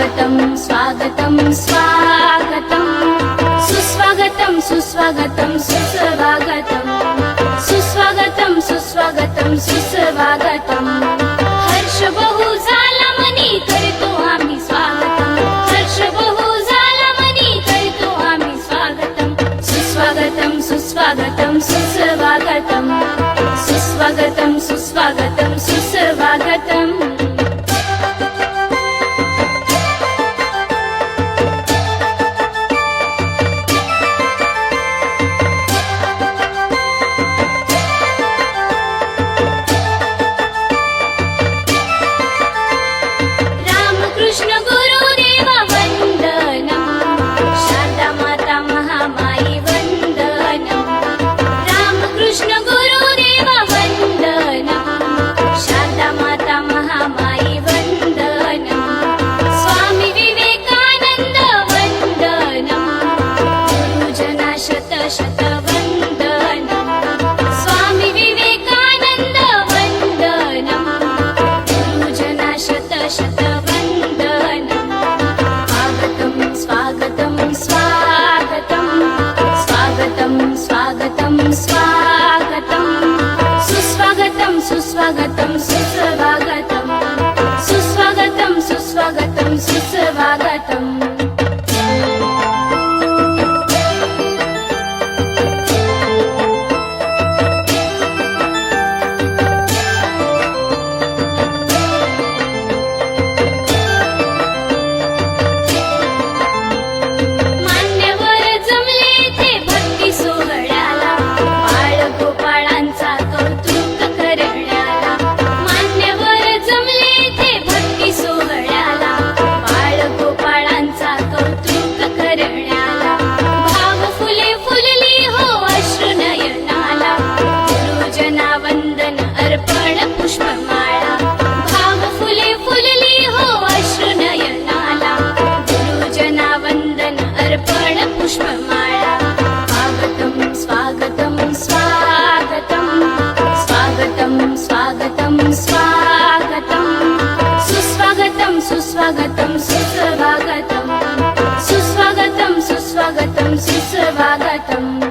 स्वागतं स्वागतं स्वागतं सुस्वागतं सुस्वागतं सुस्वागतं सुस्वागतं सुस्वागतं सुस्वागतं हर्ष बहु झाला मनी करतो आम्ही स्वागतं हर्ष बहु झाला मनी करतो आम्ही स्वागतं सुस्वागतं सुस्वागतं सुस्वागतं सुस्वागतं सुस्वागतं सुस्वागतं कृष्ण गुरुदेवा वंदनम शारदा माता महामाई वंदनम रामकृष्ण गुरुदेवा वंदनम शारदा माता महामाई वंदनम स्वामी विवेकानंद वंदनम गुरुजना शत शत वंदनम स्वामी विवेकानंद वंदनम गुरुजना शत शत स्वागतं स्वागतं स्वागतं स्वागतं स्वागतं सुस्वागतं सुस्वागतं सुस्वागतं सुस्वागतं सुस्वागतं सुस्वागतं वंदन अर्पण पुष्पमाळा भाव फुले फुलली हो अश्रुनयनाला गुरुजना वंदन अर्पण पुष्पमाळा स्वागतं स्वागतं स्वागतं स्वागतं स्वागतं स्वागतं सुस्वागतं सुस्वागतं सुस्वागतं सुस्वागतं सुस्वागतं सुस्वागतं